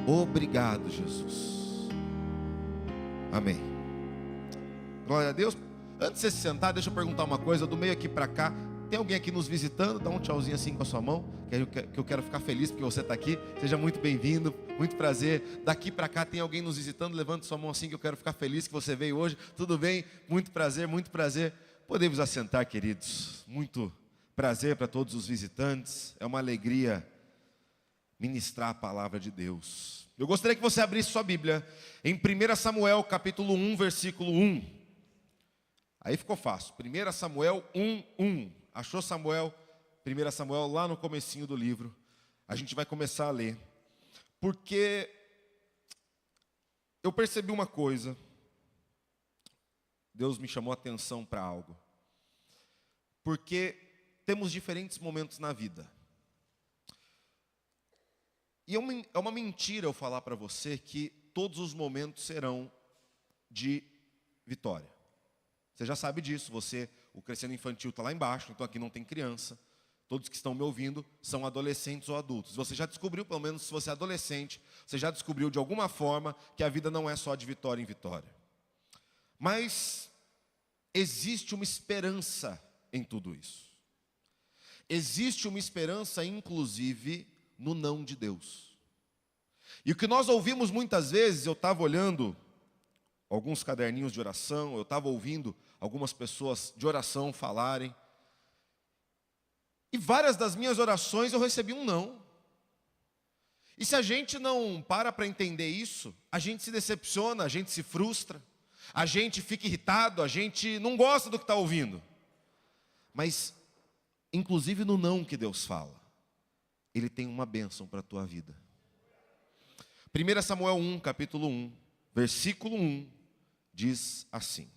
Obrigado, Jesus. Amém. Glória a Deus. Antes de você se sentar, deixa eu perguntar uma coisa. Do meio aqui para cá, tem alguém aqui nos visitando? Dá um tchauzinho assim com a sua mão, que eu quero ficar feliz porque você está aqui. Seja muito bem-vindo, muito prazer. Daqui para cá tem alguém nos visitando? Levante sua mão assim que eu quero ficar feliz que você veio hoje. Tudo bem? Muito prazer, muito prazer. Podemos assentar, queridos. Muito prazer para todos os visitantes. É uma alegria ministrar a palavra de Deus. Eu gostaria que você abrisse sua Bíblia em 1 Samuel capítulo 1, versículo 1. Aí ficou fácil. 1 Samuel 1, 1. Achou Samuel? 1 Samuel lá no comecinho do livro. A gente vai começar a ler. Porque eu percebi uma coisa. Deus me chamou a atenção para algo. Porque temos diferentes momentos na vida. E é uma mentira eu falar para você que todos os momentos serão de vitória. Você já sabe disso, o Crescendo Infantil está lá embaixo, então aqui não tem criança. Todos que estão me ouvindo são adolescentes ou adultos. Você já descobriu, pelo menos se você é adolescente, você já descobriu de alguma forma que a vida não é só de vitória em vitória. Mas existe uma esperança em tudo isso. Existe uma esperança, inclusive, no não de Deus. E o que nós ouvimos muitas vezes, eu estava olhando alguns caderninhos de oração, eu estava ouvindo algumas pessoas de oração falarem, e várias das minhas orações eu recebi um não. E se a gente não para entender isso, a gente se decepciona, a gente se frustra, a gente fica irritado, a gente não gosta do que está ouvindo. Mas, inclusive no não que Deus fala, Ele tem uma bênção para a tua vida. 1 Samuel 1, capítulo 1, versículo 1, diz assim: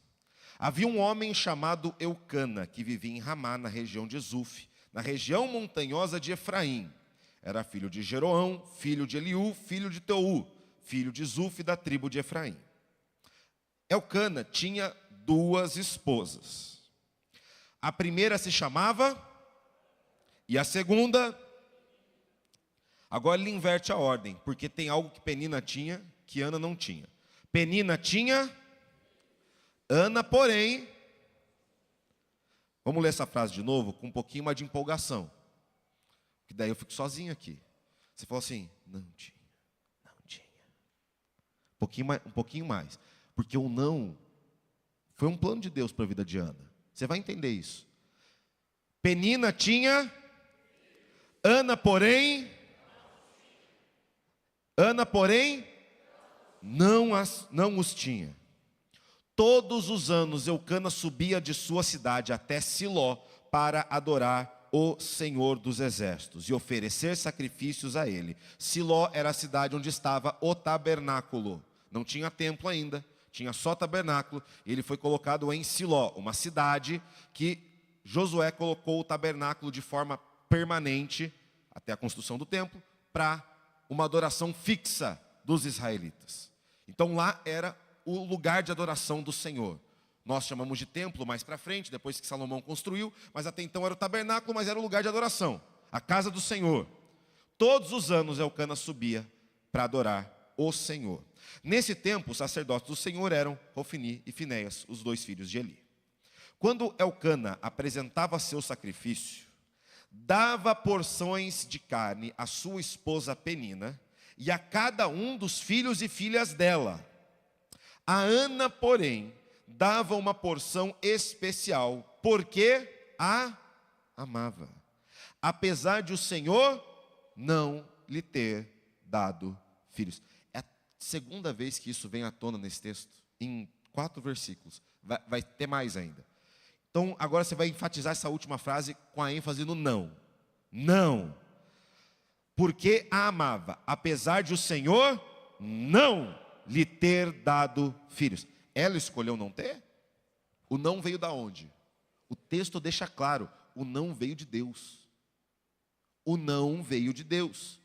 Havia um homem chamado Eucana, que vivia em Ramá, na região de Zuf, na região montanhosa de Efraim. Era filho de Jeroão, filho de Eliú, filho de Teu, filho de Zuf, da tribo de Efraim. Eucana tinha duas esposas. A primeira se chamava, e a segunda... Agora ele inverte a ordem, porque tem algo que Penina tinha, que Ana não tinha. Penina tinha, Ana, porém... Vamos ler essa frase de novo, com um pouquinho mais de empolgação. Que daí eu fico sozinho aqui. Você falou assim, não tinha. Um pouquinho mais. Porque o não foi um plano de Deus para a vida de Ana. Você vai entender isso. Penina tinha, Ana, porém... não os tinha. Todos os anos Eucana subia de sua cidade até Siló para adorar o Senhor dos Exércitos e oferecer sacrifícios a ele. Siló era a cidade onde estava o tabernáculo. Não tinha templo ainda, tinha só tabernáculo. Ele foi colocado em Siló, uma cidade que Josué colocou o tabernáculo de forma permanente, até a construção do templo, para uma adoração fixa dos israelitas. Então lá era o lugar de adoração do Senhor. Nós chamamos de templo mais para frente, depois que Salomão construiu, mas até então era o tabernáculo, mas era o lugar de adoração, a casa do Senhor. Todos os anos Eucana subia para adorar o Senhor. Nesse tempo, os sacerdotes do Senhor eram Ofni e Finéias, os dois filhos de Eli. Quando Eucana apresentava seu sacrifício, dava porções de carne à sua esposa Penina e a cada um dos filhos e filhas dela. A Ana, porém, dava uma porção especial, porque a amava, apesar de o Senhor não lhe ter dado filhos. É a segunda vez que isso vem à tona nesse texto, em 4 versículos. Vai ter mais ainda. Então, agora você vai enfatizar essa última frase com a ênfase no não. Não. Porque a amava, apesar de o Senhor não lhe ter dado filhos. Ela escolheu não ter? O não veio da onde? O texto deixa claro, o não veio de Deus. O não veio de Deus.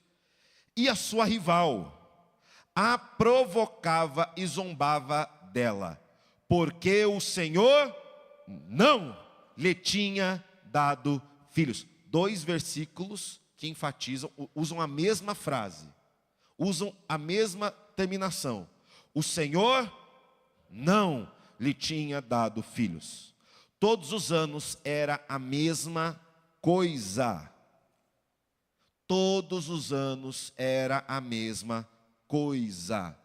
E a sua rival a provocava e zombava dela, porque o Senhor não lhe tinha dado filhos. 2 versículos que enfatizam, usam a mesma frase. usam a mesma terminação. O Senhor não lhe tinha dado filhos. Todos os anos era a mesma coisa. Todos os anos era a mesma coisa.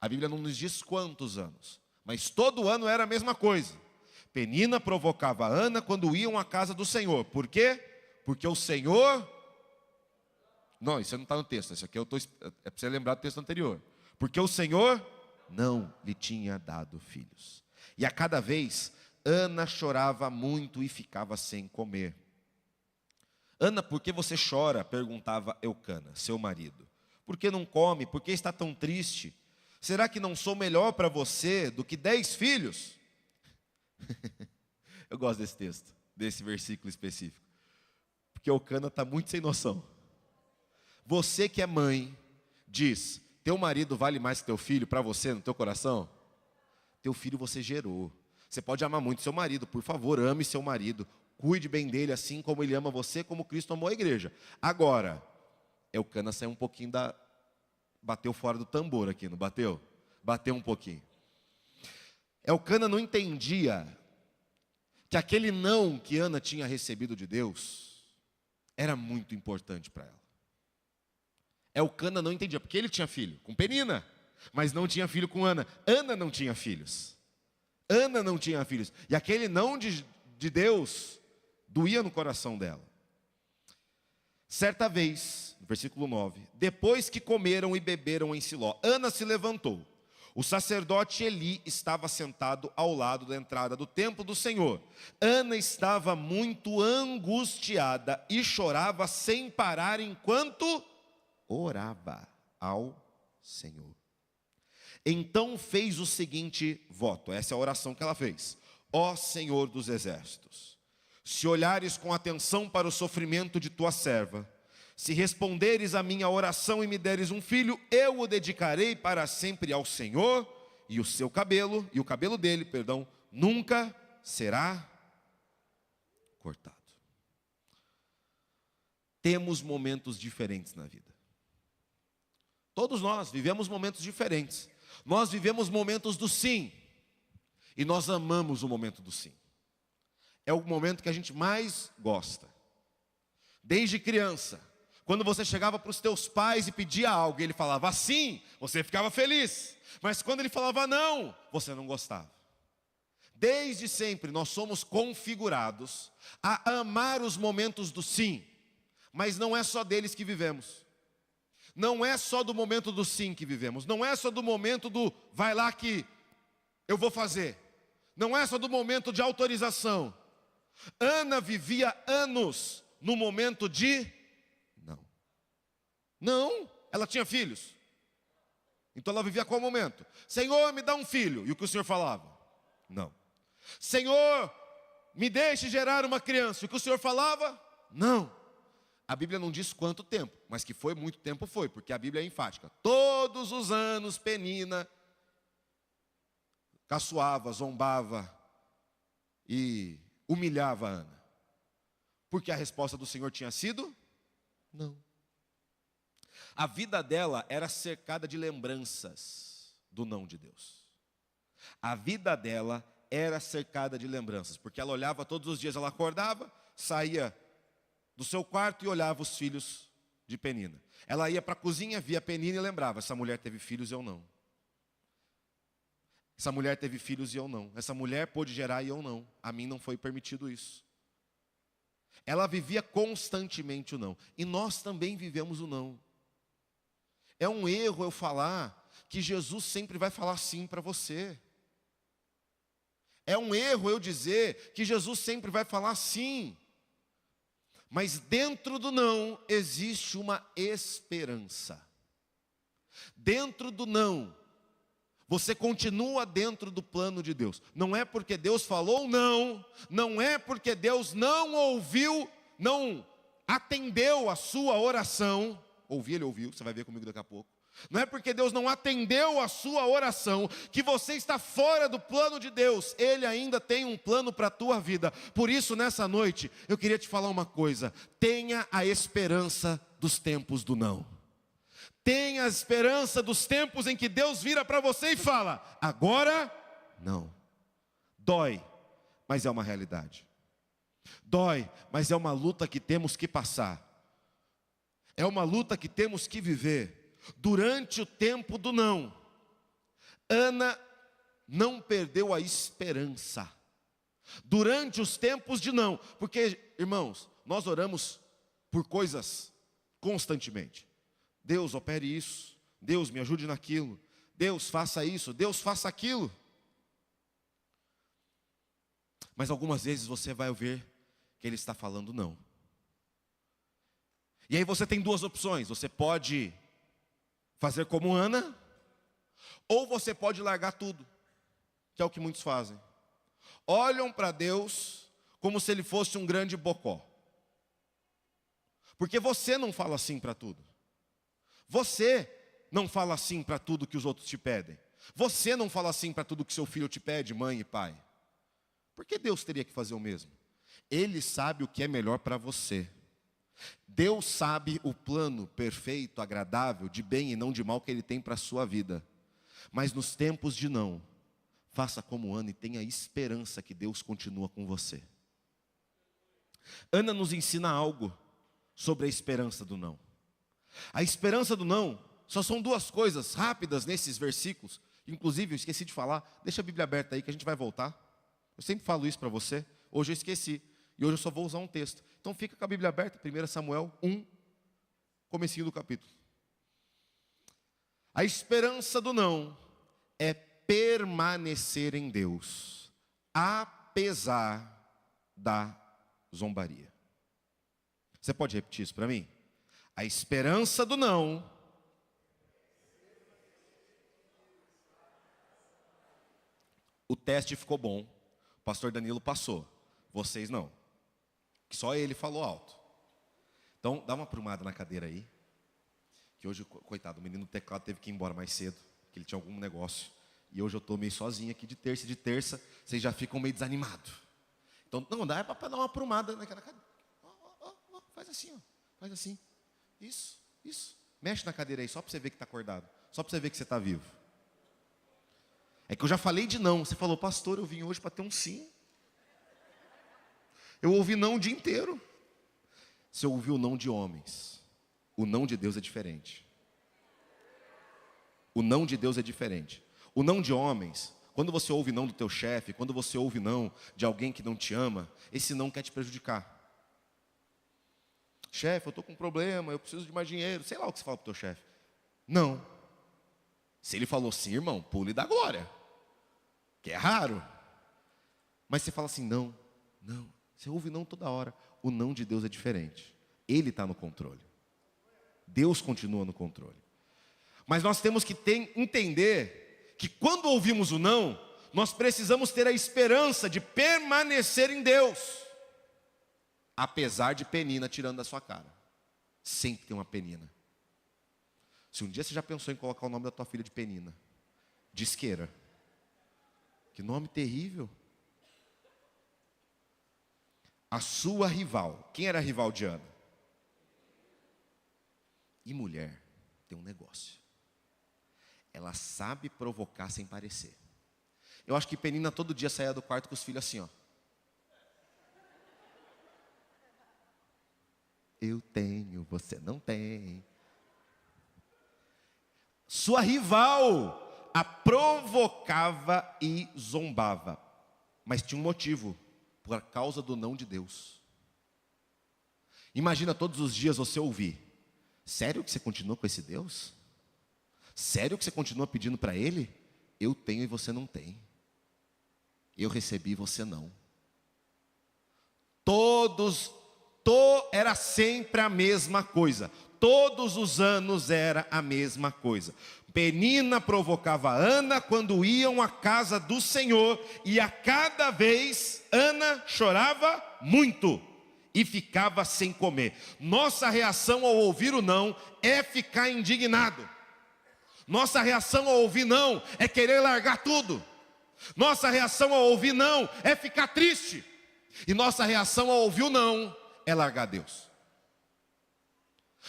A Bíblia não nos diz quantos anos, mas todo ano era a mesma coisa. Penina provocava Ana quando iam à casa do Senhor. Por quê? Porque o Senhor... Não, isso não está no texto. Isso aqui é para você lembrar do texto anterior. Porque o Senhor não lhe tinha dado filhos. E a cada vez, Ana chorava muito e ficava sem comer. Ana, por que você chora? Perguntava Eucana, seu marido. Por que não come? Por que está tão triste? Será que não sou melhor para você do que 10 filhos? Eu gosto desse texto, desse versículo específico. Porque Eucana está muito sem noção. Você que é mãe, diz, teu marido vale mais que teu filho para você, no teu coração? Teu filho você gerou. Você pode amar muito seu marido, por favor, ame seu marido. Cuide bem dele, assim como ele ama você, como Cristo amou a igreja. Agora, Eucana saiu um pouquinho da... Bateu fora do tambor aqui, não bateu? Bateu um pouquinho. Eucana não entendia que aquele não que Ana tinha recebido de Deus era muito importante para ela. Eucana não entendia, porque ele tinha filho com Penina, mas não tinha filho com Ana. Ana não tinha filhos. Ana não tinha filhos. E aquele não de Deus doía no coração dela. Certa vez, no versículo 9, depois que comeram e beberam em Siló, Ana se levantou. O sacerdote Eli estava sentado ao lado da entrada do templo do Senhor. Ana estava muito angustiada e chorava sem parar enquanto orava ao Senhor. Então fez o seguinte voto, essa é a oração que ela fez. Ó Senhor dos exércitos, se olhares com atenção para o sofrimento de tua serva, se responderes à minha oração e me deres um filho, eu o dedicarei para sempre ao Senhor, e o cabelo dele, nunca será cortado. Temos momentos diferentes na vida. Todos nós vivemos momentos diferentes. Nós vivemos momentos do sim, e nós amamos o momento do sim. É o momento que a gente mais gosta. Desde criança, quando você chegava para os teus pais e pedia algo, e ele falava sim, você ficava feliz. Mas quando ele falava não, você não gostava. Desde sempre nós somos configurados a amar os momentos do sim. Mas não é só deles que vivemos. Não é só do momento do sim que vivemos. Não é só do momento do vai lá que eu vou fazer. Não é só do momento de autorização. Ana vivia anos no momento de não. Não, ela tinha filhos. Então ela vivia qual momento? Senhor, me dá um filho. E o que o Senhor falava? Não. Senhor, me deixe gerar uma criança. E o que o Senhor falava? Não. A Bíblia não diz quanto tempo, mas que foi muito tempo foi, porque a Bíblia é enfática. Todos os anos Penina caçoava, zombava e humilhava a Ana. Porque a resposta do Senhor tinha sido? Não. A vida dela era cercada de lembranças do não de Deus. A vida dela era cercada de lembranças, porque ela olhava todos os dias, ela acordava, saía do seu quarto e olhava os filhos de Penina. Ela ia para a cozinha, via Penina e lembrava, essa mulher teve filhos e eu não. Essa mulher teve filhos e eu não. Essa mulher pôde gerar e eu não. A mim não foi permitido isso. Ela vivia constantemente o não. E nós também vivemos o não. É um erro eu falar que Jesus sempre vai falar sim para você. É um erro eu dizer que Jesus sempre vai falar sim. Mas dentro do não existe uma esperança. Dentro do não, você continua dentro do plano de Deus. Não é porque Deus falou não, não é porque Deus não ouviu, não atendeu a sua oração. Ouvir, ele ouviu, você vai ver comigo daqui a pouco. Não é porque Deus não atendeu a sua oração que você está fora do plano de Deus. Ele ainda tem um plano para a tua vida. Por isso, nessa noite, eu queria te falar uma coisa. Tenha a esperança dos tempos do não. tenha a esperança dos tempos em que Deus vira para você e fala: agora não. Dói, mas é uma realidade. Dói, mas é uma luta que temos que passar. É uma luta que temos que viver. Durante o tempo do não, Ana não perdeu a esperança. Durante os tempos de não, porque, irmãos, nós oramos por coisas constantemente. Deus opere isso, Deus me ajude naquilo, Deus faça isso, Deus faça aquilo. Mas algumas vezes você vai ouvir que Ele está falando não. E aí você tem duas opções: você pode fazer como Ana, ou você pode largar tudo, que é o que muitos fazem. Olham para Deus como se Ele fosse um grande bocó. Porque você não fala assim para tudo. Você não fala assim para tudo que os outros te pedem. Você não fala assim para tudo que seu filho te pede, mãe e pai. Por que Deus teria que fazer o mesmo? Ele sabe o que é melhor para você. Deus sabe o plano perfeito, agradável, de bem e não de mal que Ele tem para a sua vida. Mas nos tempos de não, faça como Ana e tenha esperança que Deus continua com você. Ana nos ensina algo sobre a esperança do não. A esperança do não, só são duas coisas rápidas nesses versículos. Inclusive, eu esqueci de falar, deixa a Bíblia aberta aí que a gente vai voltar. Eu sempre falo isso para você, hoje eu esqueci. E hoje eu só vou usar um texto. Então fica com a Bíblia aberta, 1 Samuel 1, comecinho do capítulo. A esperança do não é permanecer em Deus, apesar da zombaria. Você pode repetir isso para mim? A esperança do não o teste ficou bom, o pastor Danilo passou, vocês não, que só ele falou alto. Então dá uma aprumada na cadeira aí, que hoje, coitado, o menino do teclado teve que ir embora mais cedo, que ele tinha algum negócio, e hoje eu estou meio sozinho aqui de terça, vocês já ficam meio desanimados. Então, não, dá para dar uma aprumada naquela cadeira. Faz assim, faz assim. Isso. Mexe na cadeira aí, só para você ver que está acordado. Só para você ver que você está vivo. É que eu já falei de não. Você falou: pastor, eu vim hoje para ter um sim. Eu ouvi não o dia inteiro. Você ouviu o não de homens. O não de Deus é diferente. O não de Deus é diferente. O não de homens, quando você ouve não do teu chefe, quando você ouve não de alguém que não te ama, esse não quer te prejudicar. Chefe, eu estou com um problema, eu preciso de mais dinheiro. Sei lá o que você fala para o teu chefe. Não. Se ele falou sim, irmão, pule da glória. Que é raro. Mas você fala assim: não. Você ouve não toda hora. O não de Deus é diferente. Ele está no controle. Deus continua no controle. Mas nós temos que entender que quando ouvimos o não, nós precisamos ter a esperança de permanecer em Deus. Apesar de Penina tirando da sua cara. Sempre tem uma Penina. Se um dia você já pensou em colocar o nome da tua filha de Penina, Disqueira. Que nome terrível. A sua rival. Quem era a rival de Ana? E mulher tem um negócio. Ela sabe provocar sem parecer. Eu acho que Penina todo dia saía do quarto com os filhos assim, ó. Eu tenho, você não tem. Sua rival a provocava e zombava. Mas tinha um motivo. Por causa do não de Deus. Imagina todos os dias você ouvir: sério que você continua com esse Deus? Sério que você continua pedindo para Ele? Eu tenho e você não tem. Eu recebi e você não. Era sempre a mesma coisa. Todos os anos era a mesma coisa. Penina provocava Ana quando iam à casa do Senhor, e a cada vez Ana chorava muito e ficava sem comer. Nossa reação ao ouvir o não é ficar indignado. Nossa reação ao ouvir não é querer largar tudo. Nossa reação ao ouvir não é ficar triste. E nossa reação ao ouvir o não é largar Deus.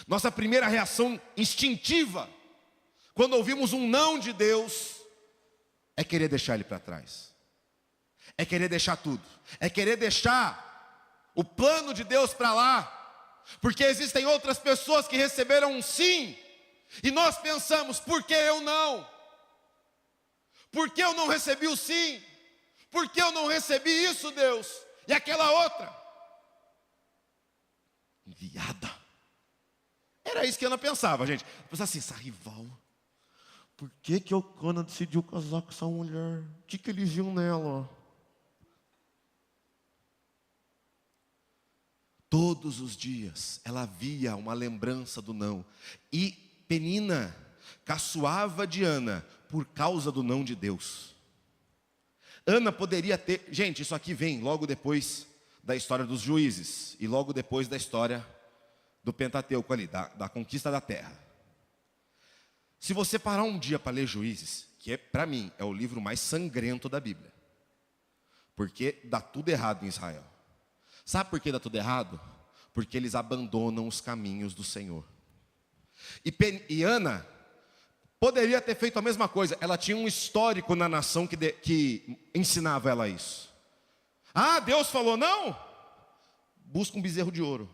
Nossa primeira reação instintiva, quando ouvimos um não de Deus, é querer deixar Ele para trás. É querer deixar tudo. É querer deixar o plano de Deus para lá. Porque existem outras pessoas que receberam um sim. E nós pensamos, por que eu não? Por que eu não recebi o sim? Por que eu não recebi isso, Deus? E aquela outra? Enviada. Era isso que Ana pensava, gente. Pensava assim, essa rival. Por que Eucana decidiu casar com essa mulher? O que ele viu nela? Todos os dias ela via uma lembrança do não. E Penina caçoava de Ana por causa do não de Deus. Ana poderia ter... Gente, isso aqui vem logo depois da história dos juízes. E logo depois da história do Pentateuco ali, da conquista da terra. Se você parar um dia para ler Juízes, que para mim é o livro mais sangrento da Bíblia. Porque dá tudo errado em Israel. Sabe por que dá tudo errado? Porque eles abandonam os caminhos do Senhor. E Ana poderia ter feito a mesma coisa. Ela tinha um histórico na nação que ensinava ela isso. Ah, Deus falou não? Busca um bezerro de ouro.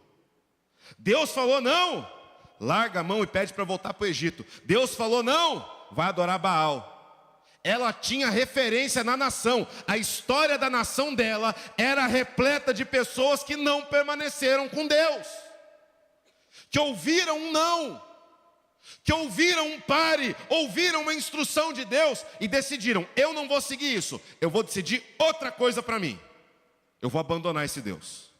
Deus falou não? Larga a mão e pede para voltar para o Egito. Deus falou não? Vai adorar Baal. Ela tinha referência na nação. A história da nação dela era repleta de pessoas que não permaneceram com Deus, que ouviram um não, que ouviram um pare, ouviram uma instrução de Deus e decidiram, eu não vou seguir isso, eu vou decidir outra coisa para mim. Eu vou abandonar esse Deus.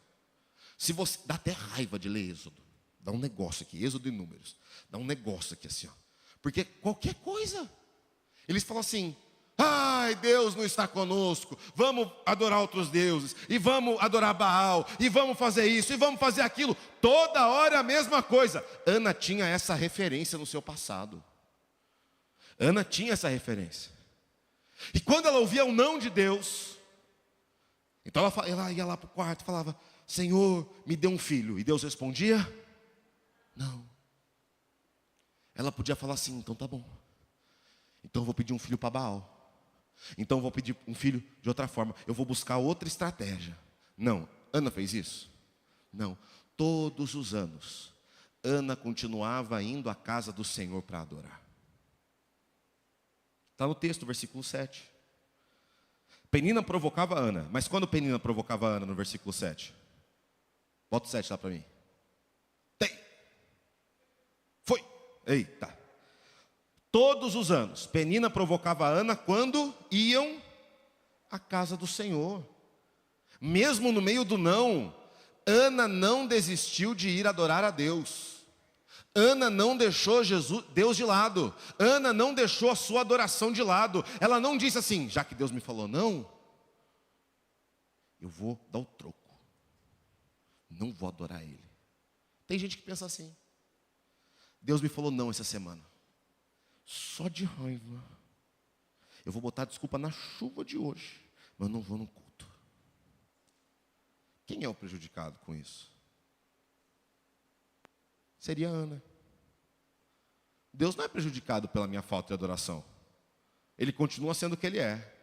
Se você dá até raiva de ler Êxodo, dá um negócio aqui, Êxodo e Números, dá um negócio aqui assim, ó. Porque qualquer coisa, eles falam assim, ai, Deus não está conosco, vamos adorar outros deuses, e vamos adorar Baal, e vamos fazer isso, e vamos fazer aquilo, toda hora a mesma coisa. Ana tinha essa referência no seu passado. Ana tinha essa referência. E quando ela ouvia o não de Deus, então ela ia lá para o quarto e falava, Senhor, me dê um filho. E Deus respondia, não. Ela podia falar assim, então tá bom. Então eu vou pedir um filho para Baal. Então eu vou pedir um filho de outra forma. Eu vou buscar outra estratégia. Não, Ana fez isso? Não. Todos os anos, Ana continuava indo à casa do Senhor para adorar. Está no texto, versículo 7. Penina provocava Ana. Mas quando Penina provocava Ana no versículo 7? Bota o 7 lá para mim. Tem. Foi. Eita. Todos os anos, Penina provocava Ana quando iam à casa do Senhor. Mesmo no meio do não, Ana não desistiu de ir adorar a Deus. Ana não deixou Deus de lado. Ana não deixou a sua adoração de lado. Ela não disse assim, já que Deus me falou não, eu vou dar o troco. Não vou adorar Ele. Tem gente que pensa assim. Deus me falou não essa semana. Só de raiva. Eu vou botar desculpa na chuva de hoje, mas eu não vou no culto. Quem é o prejudicado com isso? Seria Ana. Deus não é prejudicado pela minha falta de adoração. Ele continua sendo o que Ele é.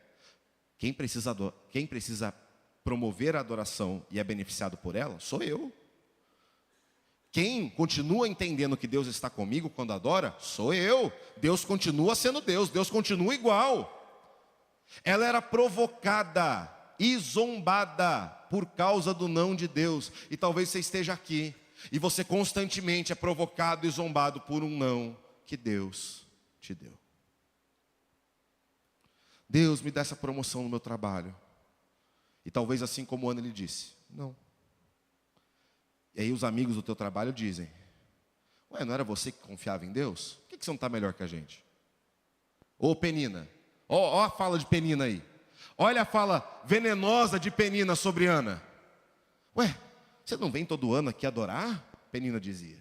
Quem precisa promover a adoração e é beneficiado por ela, sou eu. Quem continua entendendo que Deus está comigo quando adora, sou eu. Deus continua sendo Deus, Deus continua igual. Ela era provocada e zombada por causa do não de Deus. E talvez você esteja aqui e você constantemente é provocado e zombado por um não que Deus te deu. Deus, me dá essa promoção no meu trabalho. E talvez assim como Ana lhe disse, não. E aí os amigos do teu trabalho dizem, ué, não era você que confiava em Deus? Por que você não está melhor que a gente? Ô Penina, ó a fala de Penina aí. Olha a fala venenosa de Penina sobre Ana. Ué, você não vem todo ano aqui adorar? Penina dizia.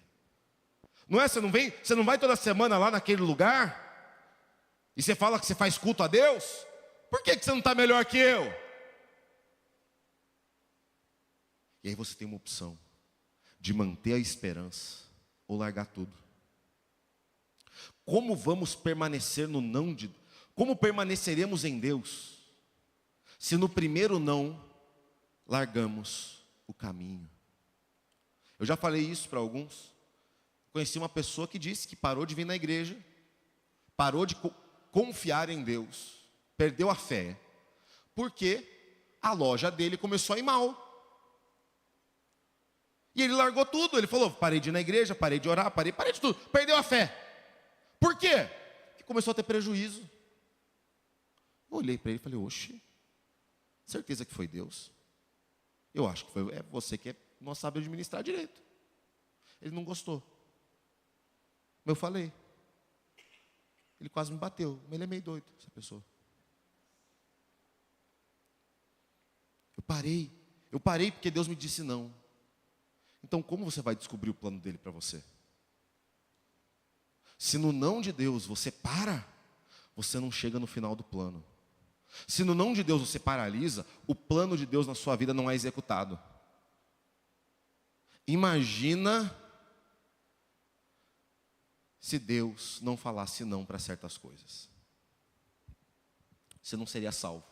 Não é, você não vai toda semana lá naquele lugar? E você fala que você faz culto a Deus? Por que você não está melhor que eu? E aí você tem uma opção de manter a esperança ou largar tudo? Como vamos permanecer no não de... Como permaneceremos em Deus, se no primeiro não, largamos o caminho? Eu já falei isso para alguns. Conheci uma pessoa que disse que parou de vir na igreja, parou de confiar em Deus, perdeu a fé, porque a loja dele começou a ir mal. E ele largou tudo, ele falou, parei de ir na igreja, parei de orar, parei de tudo, perdeu a fé. Por quê? Porque começou a ter prejuízo. Eu olhei para ele e falei, oxe, certeza que foi Deus? Eu acho que foi você que não sabe administrar direito. Ele não gostou. Eu falei. Ele quase me bateu, mas ele é meio doido, essa pessoa. Eu parei porque Deus me disse não. Então como você vai descobrir o plano dele para você? Se no não de Deus você para, você não chega no final do plano. Se no não de Deus você paralisa, o plano de Deus na sua vida não é executado. Imagina se Deus não falasse não para certas coisas. Você não seria salvo.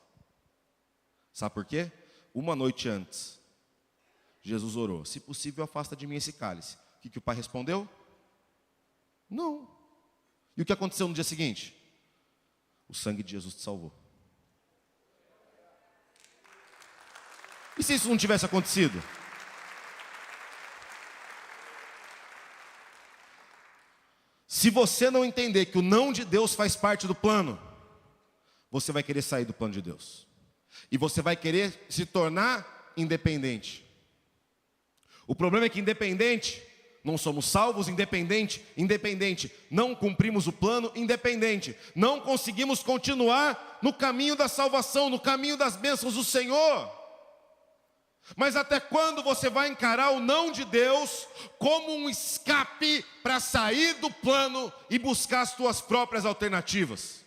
Sabe por quê? Uma noite antes, Jesus orou, se possível afasta de mim esse cálice. O que o pai respondeu? Não. E o que aconteceu no dia seguinte? O sangue de Jesus te salvou. E se isso não tivesse acontecido? Se você não entender que o não de Deus faz parte do plano, você vai querer sair do plano de Deus. E você vai querer se tornar independente. O problema é que independente, não somos salvos, independente, não cumprimos o plano, independente, não conseguimos continuar no caminho da salvação, no caminho das bênçãos do Senhor. Mas até quando você vai encarar o não de Deus como um escape para sair do plano e buscar as suas próprias alternativas?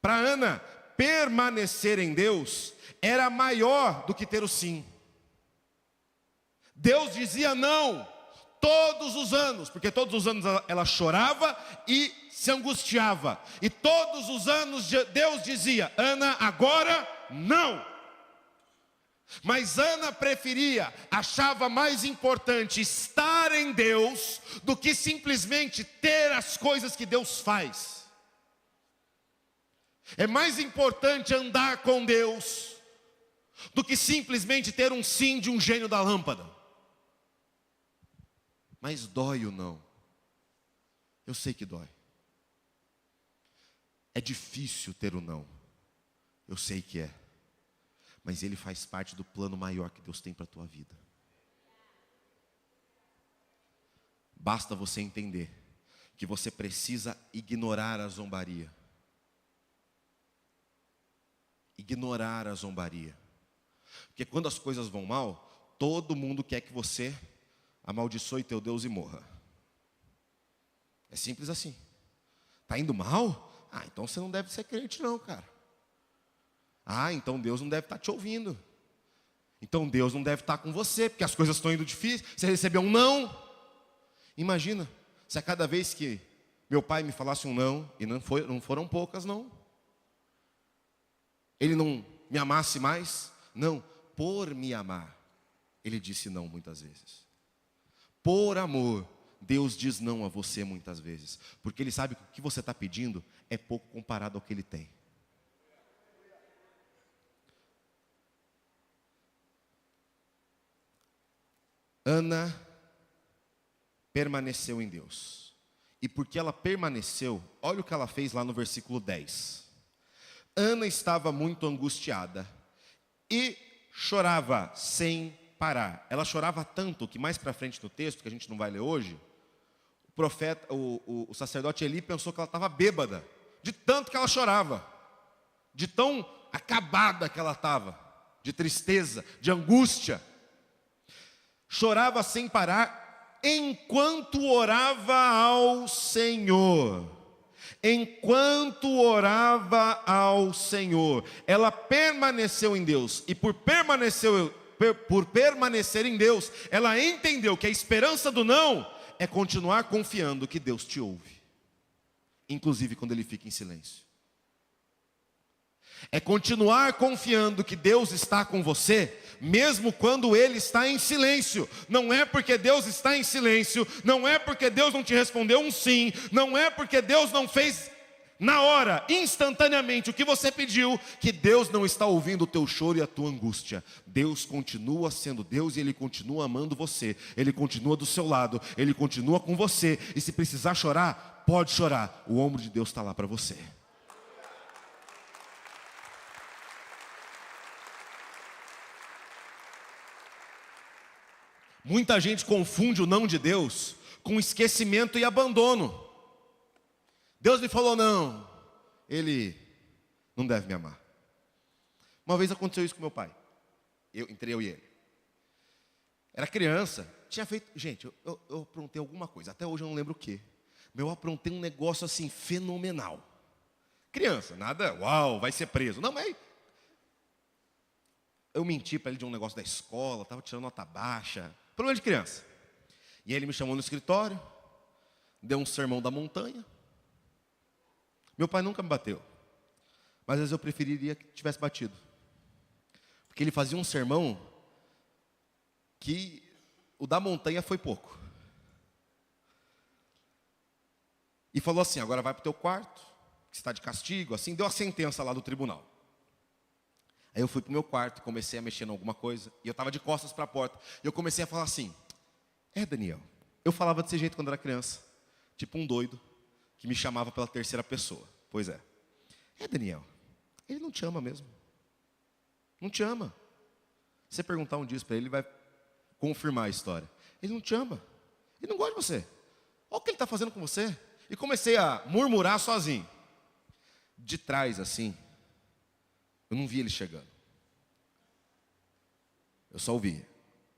Para Ana, permanecer em Deus era maior do que ter o sim. Deus dizia não todos os anos, porque todos os anos ela chorava e se angustiava. E todos os anos Deus dizia, Ana, agora não. Mas Ana preferia, achava mais importante estar em Deus do que simplesmente ter as coisas que Deus faz. É mais importante andar com Deus do que simplesmente ter um sim de um gênio da lâmpada. Mas dói o não. Eu sei que dói. É difícil ter o não. Eu sei que é. Mas ele faz parte do plano maior que Deus tem para a tua vida. Basta você entender que você precisa ignorar a zombaria. Ignorar a zombaria. Porque quando as coisas vão mal, todo mundo quer que você amaldiçoe teu Deus e morra. É simples assim. Está indo mal? Ah, então você não deve ser crente não, cara. Ah, então Deus não deve estar te ouvindo. Então Deus não deve estar com você, porque as coisas estão indo difíceis, você recebeu um não. Imagina, se a cada vez que meu pai me falasse um não, e não foram poucas não, ele não me amasse mais. Não, por me amar, ele disse não muitas vezes. Por amor, Deus diz não a você muitas vezes, porque Ele sabe que o que você está pedindo é pouco comparado ao que Ele tem. Ana permaneceu em Deus. E porque ela permaneceu, olha o que ela fez lá no versículo 10. Ana estava muito angustiada e chorava sem parar. Ela chorava tanto que mais para frente no texto, que a gente não vai ler hoje, o profeta, o sacerdote Eli pensou que ela estava bêbada, de tanto que ela chorava, de tão acabada que ela estava, de tristeza, de angústia. Chorava sem parar, enquanto orava ao Senhor. Enquanto orava ao Senhor, ela permaneceu em Deus. E por permanecer por permanecer em Deus, ela entendeu que a esperança do não é continuar confiando que Deus te ouve, inclusive quando Ele fica em silêncio. É continuar confiando que Deus está com você, mesmo quando Ele está em silêncio. Não é porque Deus está em silêncio, não é porque Deus não te respondeu um sim, não é porque Deus não fez na hora, instantaneamente, o que você pediu, que Deus não está ouvindo o teu choro e a tua angústia. Deus continua sendo Deus e Ele continua amando você. Ele continua do seu lado, Ele continua com você. E se precisar chorar, pode chorar. O ombro de Deus está lá para você. Muita gente confunde o não de Deus com esquecimento e abandono. Deus me falou não, Ele não deve me amar. Uma vez aconteceu isso com meu pai, entre eu e ele. Era criança, tinha feito, gente, eu aprontei alguma coisa, até hoje eu não lembro o quê. Mas eu aprontei um negócio assim, fenomenal. Criança, nada, uau, vai ser preso. Não, mas eu menti para ele de um negócio da escola, estava tirando nota baixa. Problema de criança. E ele me chamou no escritório, deu um sermão da montanha. Meu pai nunca me bateu, mas às vezes eu preferiria que tivesse batido. Porque ele fazia um sermão que o da montanha foi pouco. E falou assim, agora vai para o teu quarto, que está de castigo, assim, deu a sentença lá do tribunal. Aí eu fui para o meu quarto, comecei a mexer em alguma coisa, e eu estava de costas para a porta, e eu comecei a falar assim, Daniel, eu falava desse jeito quando era criança, tipo um doido, que me chamava pela terceira pessoa. Pois é, Daniel, Ele não te ama mesmo, não te ama. Se você perguntar um dia para ele, ele vai confirmar a história. Ele não te ama, Ele não gosta de você, olha o que Ele está fazendo com você. E comecei a murmurar sozinho, de trás assim. Eu não vi ele chegando. Eu só ouvi,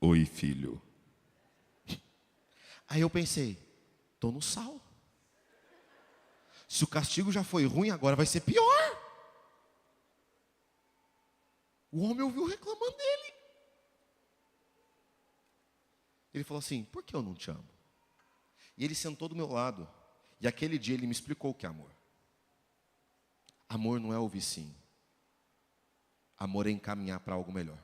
oi filho. Aí eu pensei, estou no sal. Se o castigo já foi ruim, agora vai ser pior. O homem ouviu reclamando dele. Ele falou assim, por que eu não te amo? E ele sentou do meu lado. E aquele dia ele me explicou o que é amor. Amor não é ouvir sim. Amor é encaminhar para algo melhor.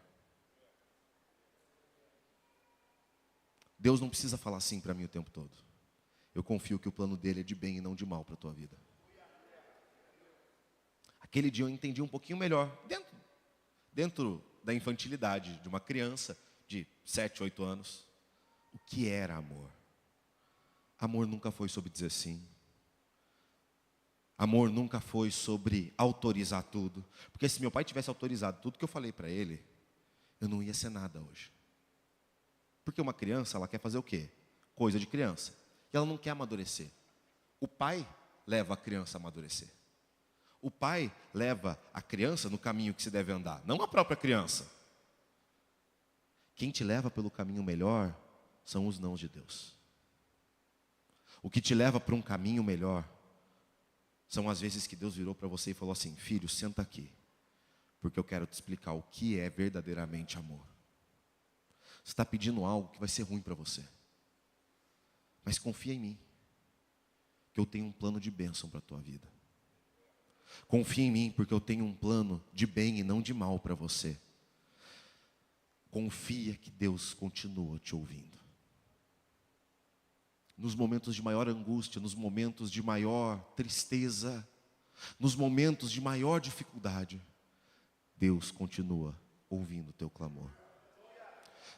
Deus não precisa falar sim para mim o tempo todo. Eu confio que o plano dele é de bem e não de mal para a tua vida. Aquele dia eu entendi um pouquinho melhor, dentro da infantilidade de uma criança de 7, 8 anos, o que era amor. Amor nunca foi sobre dizer sim. Amor nunca foi sobre autorizar tudo. Porque se meu pai tivesse autorizado tudo que eu falei para ele, eu não ia ser nada hoje. Porque uma criança, ela quer fazer o quê? Coisa de criança. E ela não quer amadurecer. O pai leva a criança a amadurecer. O pai leva a criança no caminho que se deve andar, não a própria criança. Quem te leva pelo caminho melhor são os nãos de Deus. O que te leva para um caminho melhor são as vezes que Deus virou para você e falou assim, filho, senta aqui, porque eu quero te explicar o que é verdadeiramente amor. Você está pedindo algo que vai ser ruim para você, mas confia em mim, que eu tenho um plano de bênção para a tua vida. Confia em mim, porque eu tenho um plano de bem e não de mal para você. Confia que Deus continua te ouvindo. Nos momentos de maior angústia, nos momentos de maior tristeza, nos momentos de maior dificuldade, Deus continua ouvindo o teu clamor.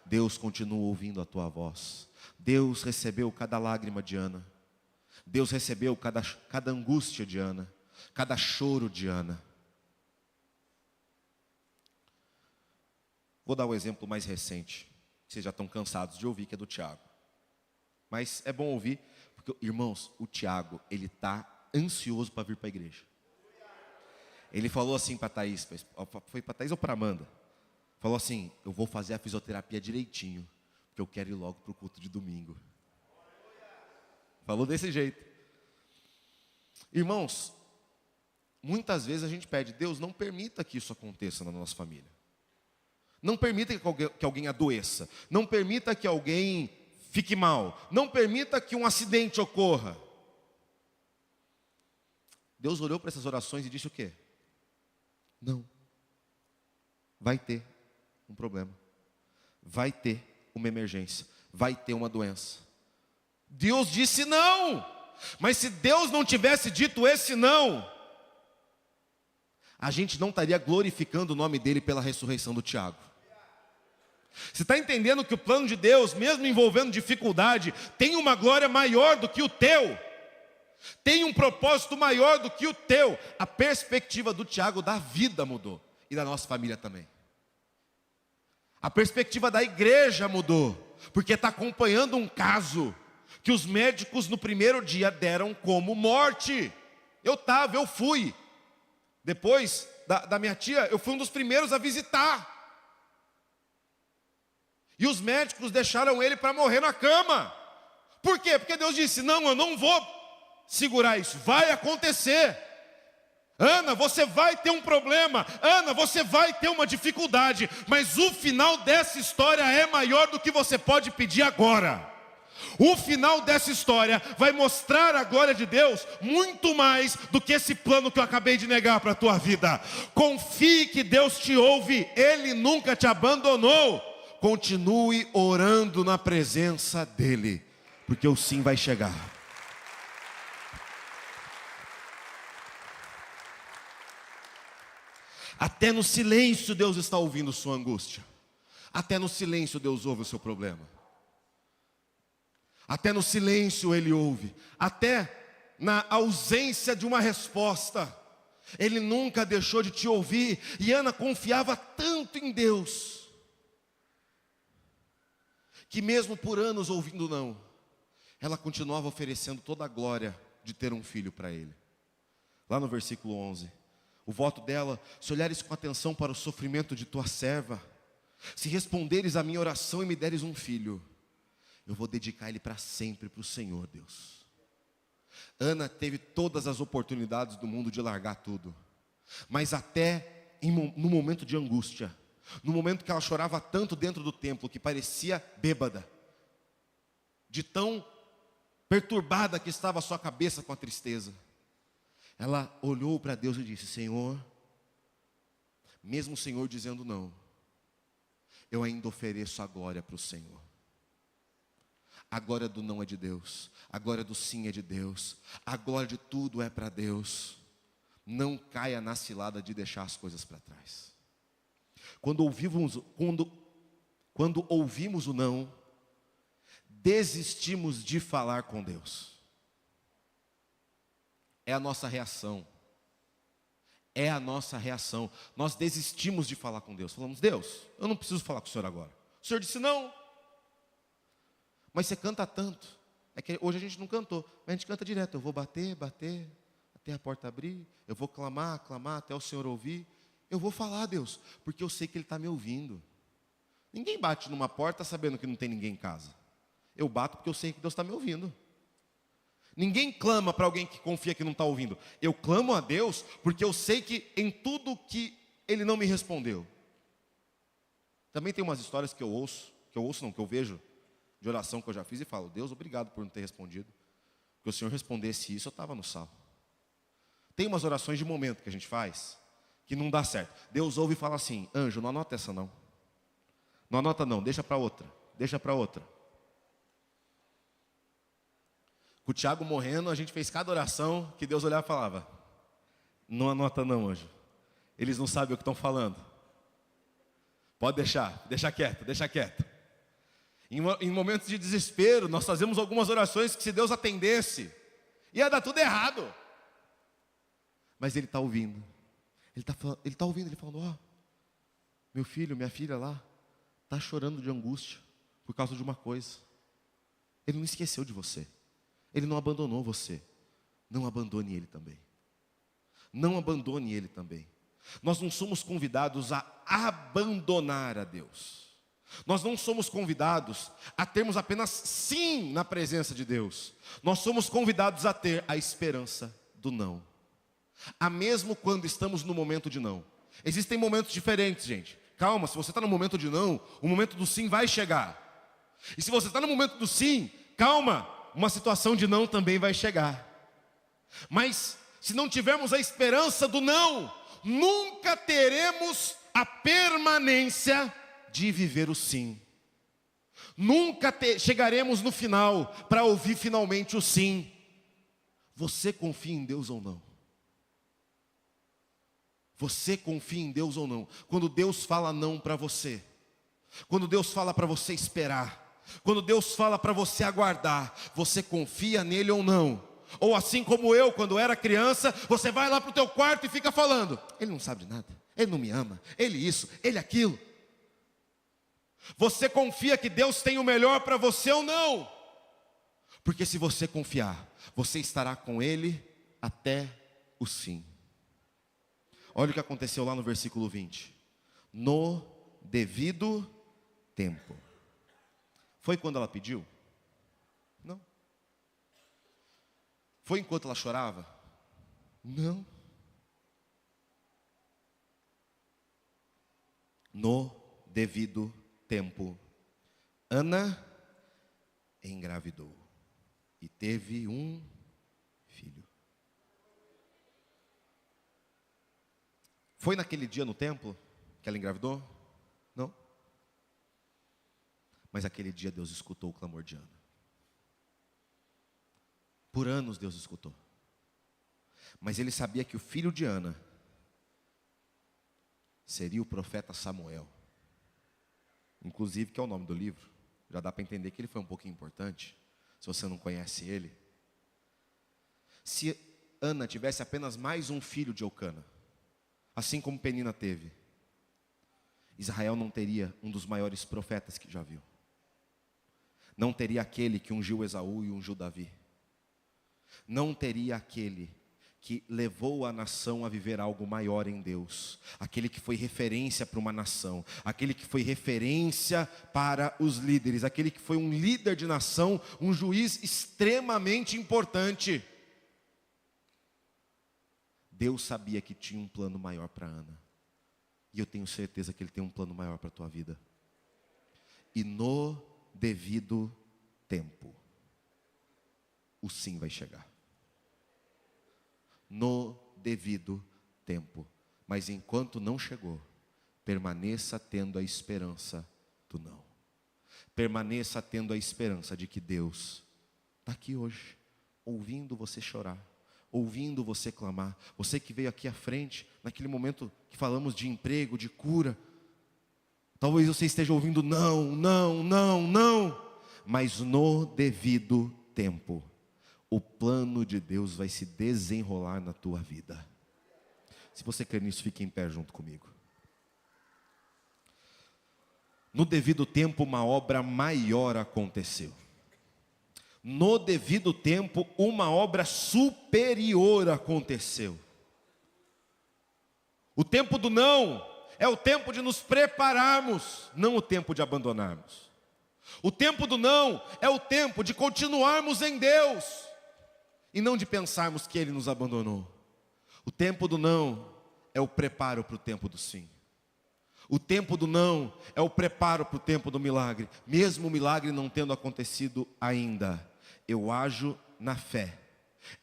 Deus continua ouvindo a tua voz. Deus recebeu cada lágrima de Ana. Deus recebeu cada angústia de Ana, cada choro de Ana. Vou dar o exemplo mais recente, que vocês já estão cansados de ouvir, que é do Tiago. Mas é bom ouvir, porque, irmãos, o Tiago, ele está ansioso para vir para a igreja. Ele falou assim para a Thaís, foi para a Thaís ou para a Amanda? Falou assim, eu vou fazer a fisioterapia direitinho, porque eu quero ir logo para o culto de domingo. Falou desse jeito. Irmãos, muitas vezes a gente pede, Deus, não permita que isso aconteça na nossa família. Não permita que alguém adoeça. Não permita que alguém fique mal. Não permita que um acidente ocorra. Deus olhou para essas orações e disse o quê? Não. Vai ter um problema. Vai ter uma emergência. Vai ter uma doença. Deus disse não. Mas se Deus não tivesse dito esse não, a gente não estaria glorificando o nome dele pela ressurreição do Tiago. Você está entendendo que o plano de Deus, mesmo envolvendo dificuldade, tem uma glória maior do que o teu? Tem um propósito maior do que o teu. A perspectiva do Tiago da vida mudou. E da nossa família também. A perspectiva da igreja mudou. Porque está acompanhando um caso que os médicos no primeiro dia deram como morte. Eu fui. Depois da minha tia, eu fui um dos primeiros a visitar. E os médicos deixaram ele para morrer na cama. Por quê? Porque Deus disse, não, eu não vou segurar isso, vai acontecer. Ana, você vai ter um problema. Ana, você vai ter uma dificuldade. Mas o final dessa história é maior do que você pode pedir agora. O final dessa história vai mostrar a glória de Deus muito mais do que esse plano que eu acabei de negar para a tua vida. Confie que Deus te ouve, Ele nunca te abandonou. Continue orando na presença dEle, porque o sim vai chegar. Até no silêncio Deus está ouvindo sua angústia. Até no silêncio Deus ouve o seu problema. Até no silêncio Ele ouve. Até na ausência de uma resposta, Ele nunca deixou de te ouvir. E Ana confiava tanto em Deus, que mesmo por anos ouvindo não, ela continuava oferecendo toda a glória de ter um filho para ele. Lá no versículo 11, o voto dela: se olhares com atenção para o sofrimento de tua serva, se responderes à minha oração e me deres um filho, eu vou dedicar ele para sempre para o Senhor Deus. Ana teve todas as oportunidades do mundo de largar tudo, mas até no momento de angústia, no momento que ela chorava tanto dentro do templo, que parecia bêbada, de tão perturbada que estava a sua cabeça com a tristeza, ela olhou para Deus e disse: Senhor, mesmo o Senhor dizendo não, eu ainda ofereço a glória para o Senhor. A glória do não é de Deus, a glória do sim é de Deus, a glória de tudo é para Deus. Não caia na cilada de deixar as coisas para trás. Quando ouvimos o não, desistimos de falar com Deus. É a nossa reação. É a nossa reação. Nós desistimos de falar com Deus. Falamos: Deus, eu não preciso falar com o Senhor agora. O Senhor disse não. Mas você canta tanto. É que hoje a gente não cantou, mas a gente canta direto. Eu vou bater, até a porta abrir. Eu vou clamar, até o Senhor ouvir. Eu vou falar, Deus, porque eu sei que Ele está me ouvindo. Ninguém bate numa porta sabendo que não tem ninguém em casa. Eu bato porque eu sei que Deus está me ouvindo. Ninguém clama para alguém que confia que não está ouvindo. Eu clamo a Deus porque eu sei que em tudo que Ele não me respondeu. Também tem umas histórias que eu vejo, de oração que eu já fiz e falo: Deus, obrigado por não ter respondido. Porque o Senhor respondesse isso, eu estava no sal. Tem umas orações de momento que a gente faz, que não dá certo. Deus ouve e fala assim: anjo, não anota essa não. Não anota não, deixa para outra. Com o Tiago morrendo, a gente fez cada oração que Deus olhava e falava: não anota não, anjo. Eles não sabem o que estão falando. Pode deixa quieto. Em momentos de desespero, nós fazemos algumas orações que, se Deus atendesse, ia dar tudo errado. Mas Ele está ouvindo. Ele está ouvindo, Ele falando: ó, meu filho, minha filha lá, está chorando de angústia por causa de uma coisa. Ele não esqueceu de você. Ele não abandonou você. Não abandone Ele também. Não abandone Ele também. Nós não somos convidados a abandonar a Deus. Nós não somos convidados a termos apenas sim na presença de Deus. Nós somos convidados a ter a esperança do não. A mesmo quando estamos no momento de não. Existem momentos diferentes, gente. Calma, se você está no momento de não, o momento do sim vai chegar. E se você está no momento do sim, calma, uma situação de não também vai chegar. Mas se não tivermos a esperança do não, nunca teremos a permanência de viver o sim. Nunca chegaremos no final para ouvir finalmente o sim. Você confia em Deus ou não? Você confia em Deus ou não? Quando Deus fala não para você, quando Deus fala para você esperar, quando Deus fala para você aguardar, você confia nele ou não? Ou assim como eu, quando era criança, você vai lá para o teu quarto e fica falando: ele não sabe de nada, ele não me ama, ele isso, ele aquilo. Você confia que Deus tem o melhor para você ou não? Porque se você confiar, você estará com ele até o sim. Olha o que aconteceu lá no versículo 20. No devido tempo. Foi quando ela pediu? Não. Foi enquanto ela chorava? Não. No devido tempo, Ana engravidou e teve um filho. Foi naquele dia no templo que ela engravidou? Não. Mas aquele dia Deus escutou o clamor de Ana. Por anos Deus escutou. Mas ele sabia que o filho de Ana seria o profeta Samuel. Inclusive, que é o nome do livro. Já dá para entender que ele foi um pouquinho importante, se você não conhece ele. Se Ana tivesse apenas mais um filho de Eucana, assim como Penina teve, Israel não teria um dos maiores profetas que já viu. Não teria aquele que ungiu Esaú e ungiu Davi. Não teria aquele que levou a nação a viver algo maior em Deus. Aquele que foi referência para uma nação. Aquele que foi referência para os líderes. Aquele que foi um líder de nação, um juiz extremamente importante. Deus sabia que tinha um plano maior para Ana. E eu tenho certeza que Ele tem um plano maior para a tua vida. E no devido tempo, o sim vai chegar. No devido tempo. Mas enquanto não chegou, permaneça tendo a esperança do não. Permaneça tendo a esperança de que Deus está aqui hoje, ouvindo você chorar, ouvindo você clamar. Você que veio aqui à frente, naquele momento que falamos de emprego, de cura, talvez você esteja ouvindo não, não, não, não. Mas no devido tempo, o plano de Deus vai se desenrolar na tua vida. Se você crer nisso, fique em pé junto comigo. No devido tempo, uma obra maior aconteceu. No devido tempo, uma obra superior aconteceu. O tempo do não é o tempo de nos prepararmos, não o tempo de abandonarmos. O tempo do não é o tempo de continuarmos em Deus e não de pensarmos que Ele nos abandonou. O tempo do não é o preparo para o tempo do sim. O tempo do não é o preparo para o tempo do milagre. Mesmo o milagre não tendo acontecido ainda, eu ajo na fé.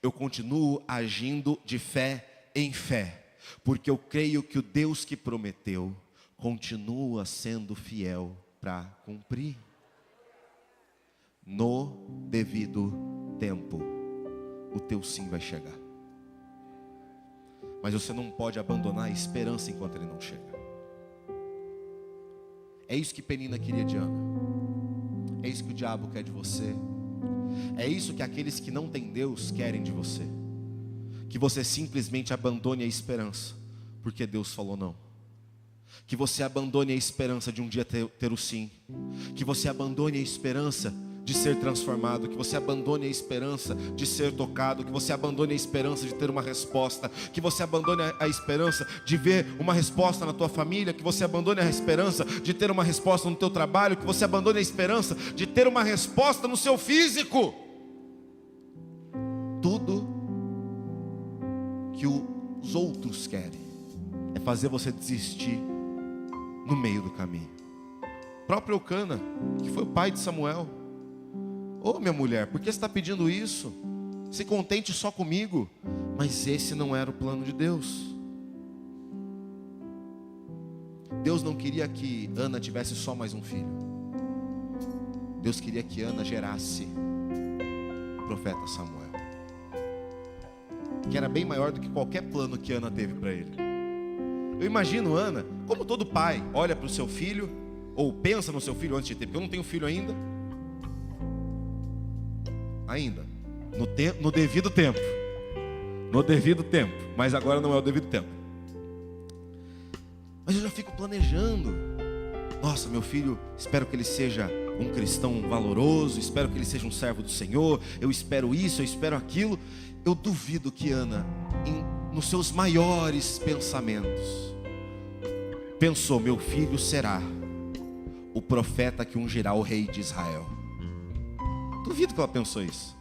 Eu continuo agindo de fé em fé, porque eu creio que o Deus que prometeu continua sendo fiel para cumprir. No devido tempo, o teu sim vai chegar. Mas você não pode abandonar a esperança enquanto ele não chega. É isso que Penina queria de Ana. É isso que o diabo quer de você. É isso que aqueles que não têm Deus querem de você. Que você simplesmente abandone a esperança, porque Deus falou não. Que você abandone a esperança de um dia ter o sim. Que você abandone a esperança de ser transformado, que você abandone a esperança de ser tocado, que você abandone a esperança de ter uma resposta, que você abandone a esperança de ver uma resposta na tua família, que você abandone a esperança de ter uma resposta no teu trabalho, que você abandone a esperança de ter uma resposta no seu físico. Tudo que os outros querem é fazer você desistir no meio do caminho. O próprio Eucana, que foi o pai de Samuel: ô minha mulher, por que você está pedindo isso? Se contente só comigo. Mas esse não era o plano de Deus. Deus não queria que Ana tivesse só mais um filho. Deus queria que Ana gerasse o profeta Samuel, que era bem maior do que qualquer plano que Ana teve para ele. Eu imagino Ana, como todo pai, olha para o seu filho, ou pensa no seu filho antes de ter, porque eu não tenho filho ainda, no devido tempo, mas agora não é o devido tempo. Mas eu já fico planejando: nossa, meu filho, espero que ele seja um cristão valoroso, espero que ele seja um servo do Senhor, eu espero isso, eu espero aquilo. Eu duvido que Ana, nos seus maiores pensamentos, pensou: meu filho será o profeta que ungirá o rei de Israel. Duvido que ela pensou isso.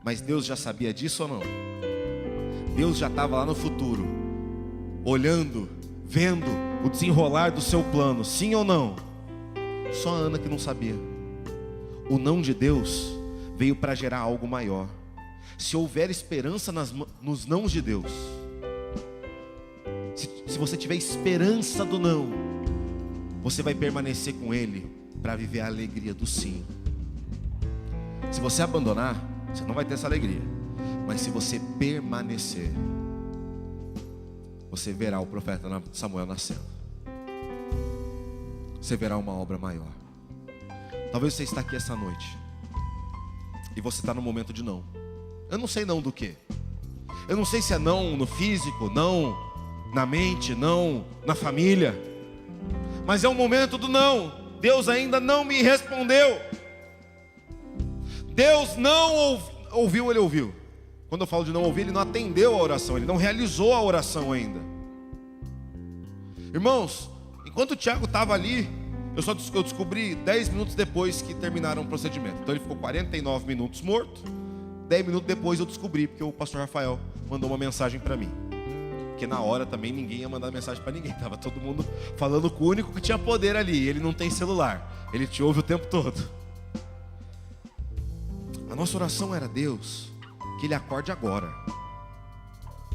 Mas Deus já sabia disso ou não? Deus já estava lá no futuro, olhando, vendo o desenrolar do seu plano, sim ou não? Só a Ana que não sabia. O não de Deus veio para gerar algo maior. Se houver esperança nos nãos de Deus, se você tiver esperança do não, você vai permanecer com Ele para viver a alegria do sim. Se você abandonar, você não vai ter essa alegria. Mas se você permanecer, você verá o profeta Samuel nascendo. Você verá uma obra maior. Talvez você está aqui essa noite e você está no momento de não. Eu não sei não do que. Eu não sei se é não no físico, não na mente, não na família. Mas é um momento do não. Deus ainda não me respondeu. Deus não ouviu, Ele ouviu. Quando eu falo de não ouvir, Ele não atendeu a oração, Ele não realizou a oração ainda. Irmãos, enquanto o Tiago estava ali, eu descobri 10 minutos depois que terminaram o procedimento. Então ele ficou 49 minutos morto. 10 minutos depois eu descobri, porque o pastor Rafael mandou uma mensagem para mim. Porque na hora também ninguém ia mandar mensagem para ninguém. Estava todo mundo falando com o único que tinha poder ali. Ele não tem celular, ele te ouve o tempo todo. A nossa oração era: Deus, que ele acorde agora.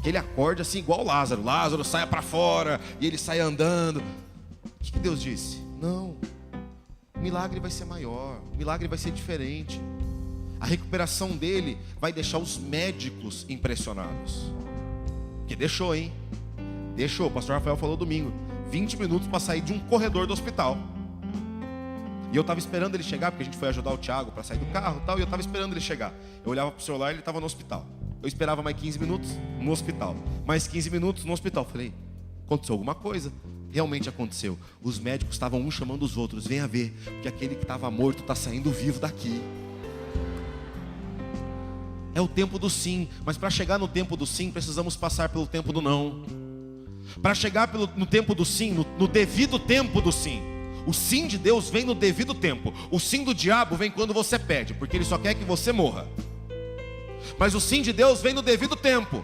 Que ele acorde assim igual Lázaro. Lázaro saia para fora e ele saia andando. O que Deus disse? Não, o milagre vai ser maior, o milagre vai ser diferente. A recuperação dele vai deixar os médicos impressionados. Que deixou, hein? Deixou, o pastor Rafael falou domingo, 20 minutos para sair de um corredor do hospital. E eu estava esperando ele chegar, porque a gente foi ajudar o Thiago para sair do carro e tal, e eu estava esperando ele chegar. Eu olhava para o celular e ele estava no hospital. Eu esperava mais 15 minutos no hospital, mais 15 minutos no hospital. Falei: aconteceu alguma coisa. Realmente aconteceu. Os médicos estavam um chamando os outros: venha ver, porque aquele que estava morto está saindo vivo daqui. É o tempo do sim. Mas para chegar no tempo do sim, precisamos passar pelo tempo do não. Para chegar no tempo do sim, no devido tempo do sim. O sim de Deus vem no devido tempo. O sim do diabo vem quando você pede, porque ele só quer que você morra. Mas o sim de Deus vem no devido tempo.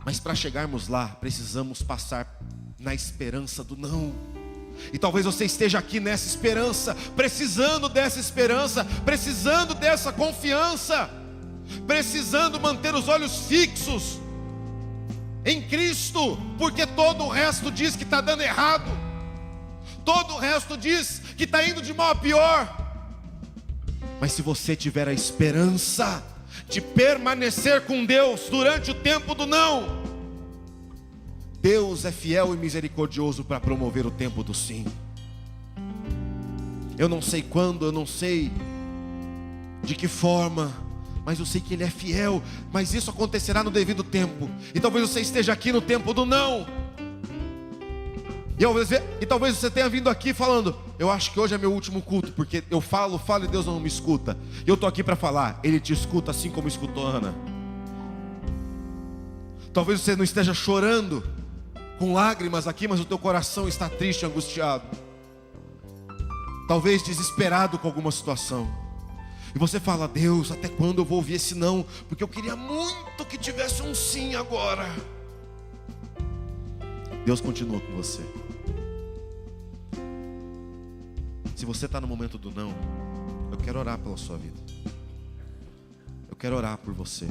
Mas para chegarmos lá, precisamos passar na esperança do não. E talvez você esteja aqui nessa esperança, precisando dessa esperança, precisando dessa confiança, precisando manter os olhos fixos em Cristo, porque todo o resto diz que está dando errado, todo o resto diz que está indo de mal a pior. Mas se você tiver a esperança de permanecer com Deus durante o tempo do não, Deus é fiel e misericordioso para promover o tempo do sim. Eu não sei quando, eu não sei de que forma, mas eu sei que Ele é fiel. Mas isso acontecerá no devido tempo. E talvez você esteja aqui no tempo do não. E talvez você tenha vindo aqui falando: eu acho que hoje é meu último culto, porque eu falo e Deus não me escuta. E eu estou aqui para falar: Ele te escuta assim como escutou Ana. Talvez você não esteja chorando com lágrimas aqui, mas o teu coração está triste, angustiado, talvez desesperado com alguma situação. E você fala: Deus, até quando eu vou ouvir esse não? Porque eu queria muito que tivesse um sim agora. Deus continua com você. Se você está no momento do não, eu quero orar pela sua vida. Eu quero orar por você.